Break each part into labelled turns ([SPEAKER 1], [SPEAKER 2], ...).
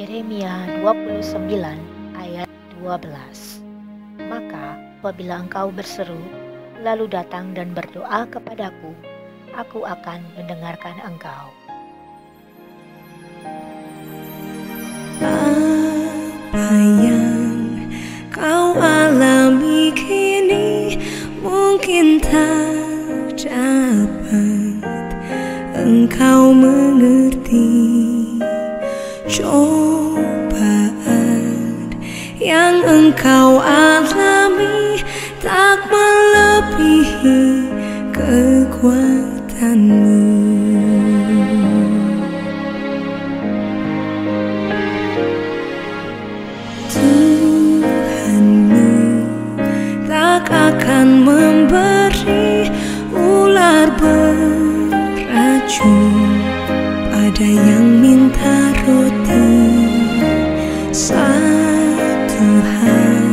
[SPEAKER 1] Yeremia 29 ayat 12. Maka apabila engkau berseru, lalu datang dan berdoa kepadaku, aku akan mendengarkan engkau.
[SPEAKER 2] Apa yang kau alami kini mungkin tak dapat engkau mengerti. Cobaan yang engkau alami tak melebihi kekuatanmu. Tuhanmu tak akan memberi ular beracun pada yang minta roti. Satu hal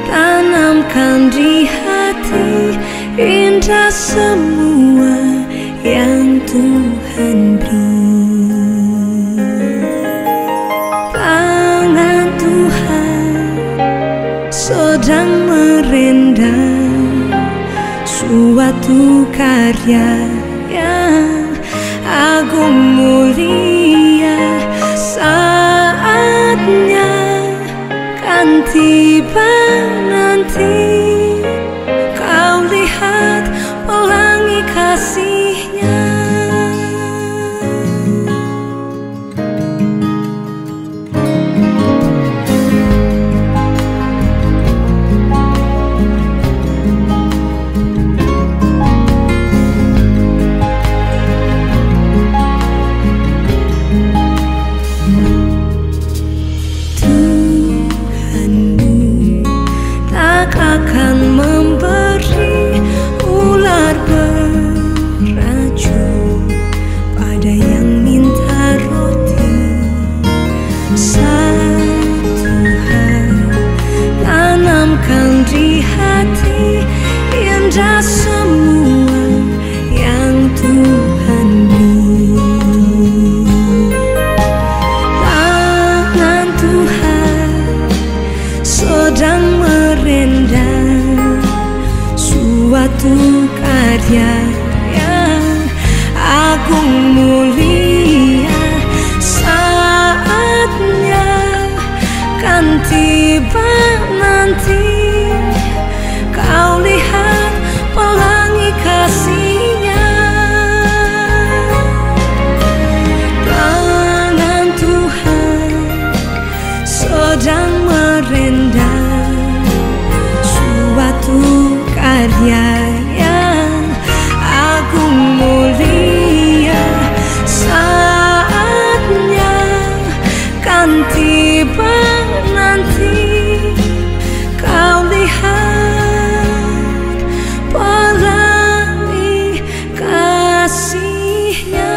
[SPEAKER 2] tanamkan di hati, indah semua yang Tuhan beri. Tangan Tuhan sedang merendam suatu karya yang agung mulia. Saatnya kan tiba nanti, kau lihat pelangi kasih-Nya. Akan memberi ular beracun pada yang minta roti. Satu hal tanamkan di hati, indah semua yang Tuhan beri. Tangan Tuhan sedang merendam suatu karya yang agung mulia. Saatnya kan tiba nanti, kau lihat pelangi kasih-Nya. Tangan Tuhan sedang merendam suatu karya yang agung mulia. Saatnya kan tiba nanti, kau lihat pelangi kasih-Nya.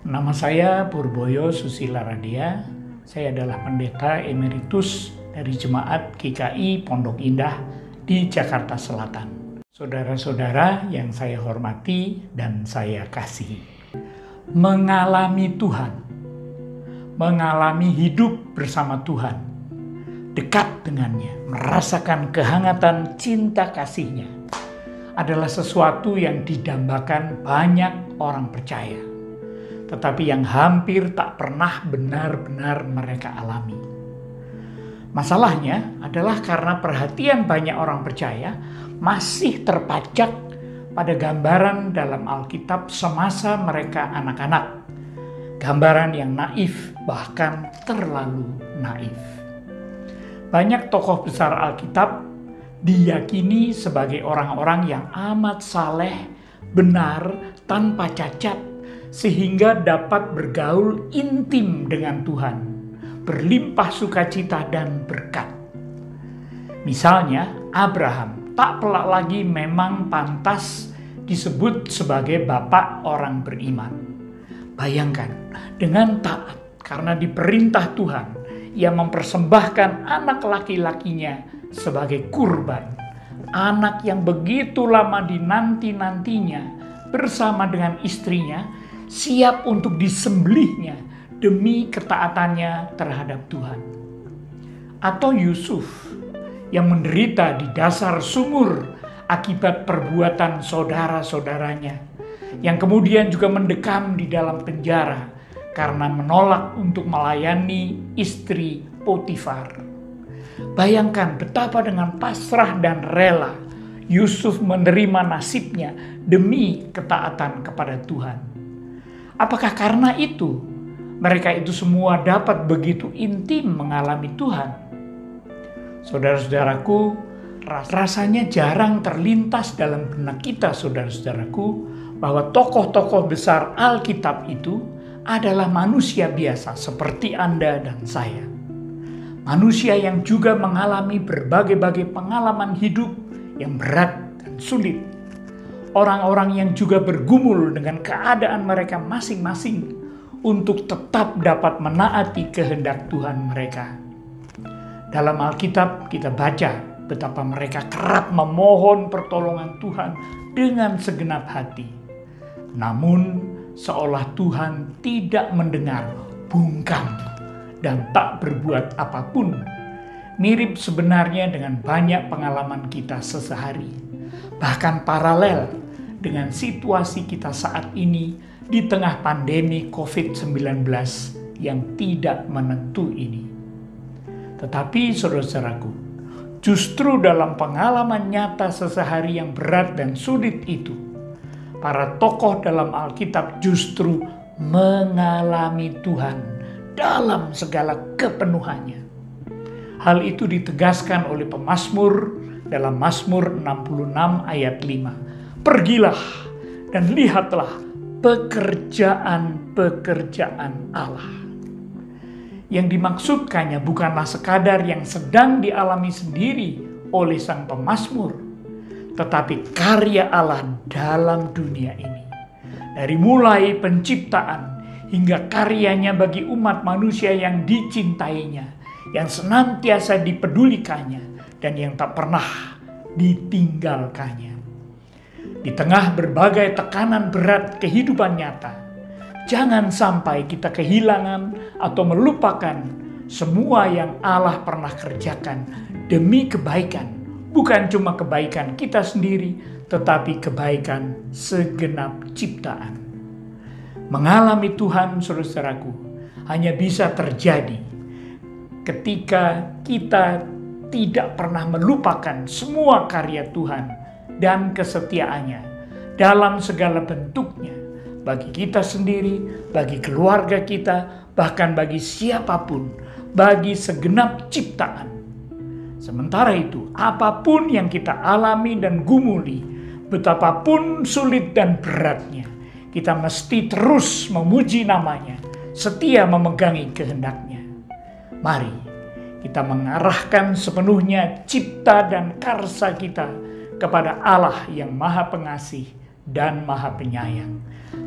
[SPEAKER 3] Nama saya Purboyo Susila Radia. Saya adalah pendeta emeritus dari Jemaat GKI Pondok Indah di Jakarta Selatan. Saudara-saudara yang saya hormati dan saya kasihi, mengalami Tuhan, mengalami hidup bersama Tuhan, dekat dengannya, merasakan kehangatan cinta kasih-Nya adalah sesuatu yang didambakan banyak orang percaya, tetapi yang hampir tak pernah benar-benar mereka alami. Masalahnya adalah karena perhatian banyak orang percaya masih terpajak pada gambaran dalam Alkitab semasa mereka anak-anak. Gambaran yang naif, bahkan terlalu naif. Banyak tokoh besar Alkitab diyakini sebagai orang-orang yang amat saleh, benar, tanpa cacat, sehingga dapat bergaul intim dengan Tuhan, berlimpah sukacita dan berkat. Misalnya, Abraham tak pelak lagi memang pantas disebut sebagai bapak orang beriman. Bayangkan, dengan taat karena diperintah Tuhan, ia mempersembahkan anak laki-lakinya sebagai kurban. Anak yang begitu lama dinanti-nantinya bersama dengan istrinya, siap untuk disembelihnya demi ketaatannya terhadap Tuhan. Atau Yusuf yang menderita di dasar sumur akibat perbuatan saudara-saudaranya, yang kemudian juga mendekam di dalam penjara karena menolak untuk melayani istri Potifar. Bayangkan betapa dengan pasrah dan rela Yusuf menerima nasibnya demi ketaatan kepada Tuhan. Apakah karena itu mereka itu semua dapat begitu intim mengalami Tuhan? Saudara-saudaraku, rasanya jarang terlintas dalam benak kita, saudara-saudaraku, bahwa tokoh-tokoh besar Alkitab itu adalah manusia biasa seperti Anda dan saya. Manusia yang juga mengalami berbagai-bagai pengalaman hidup yang berat dan sulit. Orang-orang yang juga bergumul dengan keadaan mereka masing-masing untuk tetap dapat menaati kehendak Tuhan mereka. Dalam Alkitab kita baca betapa mereka kerap memohon pertolongan Tuhan dengan segenap hati. Namun seolah Tuhan tidak mendengar, bungkam, dan tak berbuat apapun. Mirip sebenarnya dengan banyak pengalaman kita sehari-hari. Bahkan paralel dengan situasi kita saat ini di tengah pandemi COVID-19 yang tidak menentu ini. Tetapi saudara-saudaraku, justru dalam pengalaman nyata sehari-hari yang berat dan sulit itu, para tokoh dalam Alkitab justru mengalami Tuhan dalam segala kepenuhannya. Hal itu ditegaskan oleh pemazmur dalam Mazmur 66 ayat 5. Pergilah dan lihatlah pekerjaan-pekerjaan Allah. Yang dimaksudkannya bukanlah sekadar yang sedang dialami sendiri oleh sang pemazmur, tetapi karya Allah dalam dunia ini. Dari mulai penciptaan hingga karyanya bagi umat manusia yang dicintainya, yang senantiasa dipedulikannya, dan yang tak pernah ditinggalkannya. Di tengah berbagai tekanan berat kehidupan nyata, jangan sampai kita kehilangan atau melupakan semua yang Allah pernah kerjakan demi kebaikan. Bukan cuma kebaikan kita sendiri, tetapi kebaikan segenap ciptaan. Mengalami Tuhan, saudaraku, hanya bisa terjadi ketika kita tidak pernah melupakan semua karya Tuhan dan kesetiaannya dalam segala bentuknya, bagi kita sendiri, bagi keluarga kita, bahkan bagi siapapun, bagi segenap ciptaan. Sementara itu, apapun yang kita alami dan gumuli, betapapun sulit dan beratnya, kita mesti terus memuji namanya, setia memegangi kehendaknya. Mari kita mengarahkan sepenuhnya cipta dan karsa kita kepada Allah yang Maha Pengasih dan Maha Penyayang.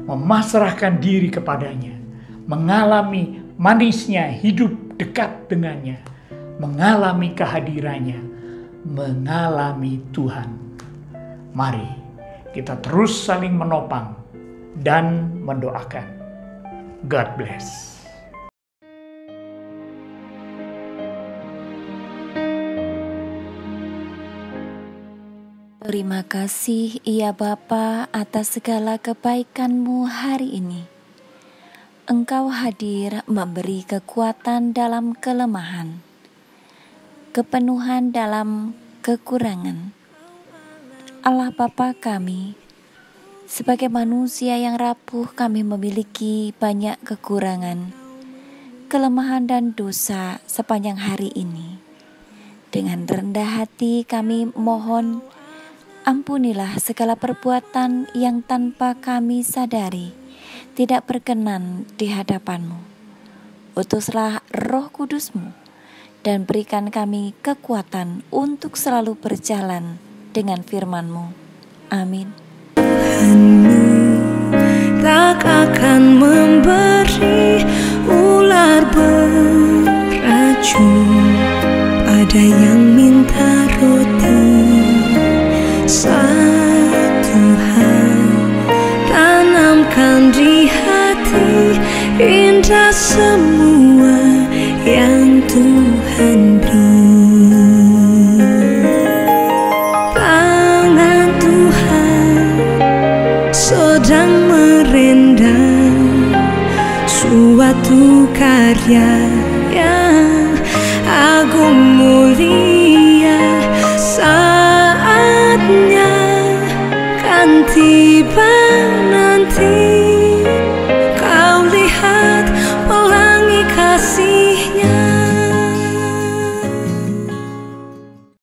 [SPEAKER 3] Memasrahkan diri kepadanya, mengalami manisnya hidup dekat dengannya, mengalami kehadirannya, mengalami Tuhan. Mari kita terus saling menopang dan mendoakan. God bless.
[SPEAKER 4] Terima kasih ya Bapa atas segala kebaikan-Mu hari ini. Engkau hadir memberi kekuatan dalam kelemahan, kepenuhan dalam kekurangan. Allah Bapa kami, sebagai manusia yang rapuh kami memiliki banyak kekurangan, kelemahan dan dosa sepanjang hari ini. Dengan rendah hati kami mohon, ampunilah segala perbuatan yang tanpa kami sadari tidak berkenan di hadapan-Mu. Utuslah Roh Kudus-Mu dan berikan kami kekuatan untuk selalu berjalan dengan firman-Mu. Amin.
[SPEAKER 2] Tuhanmu tak akan memberi ular beracun di hati, indah semua yang Tuhan beri. Tangan Tuhan sedang merendam suatu karya yang agung mulia. Saatnya kan tiba nanti.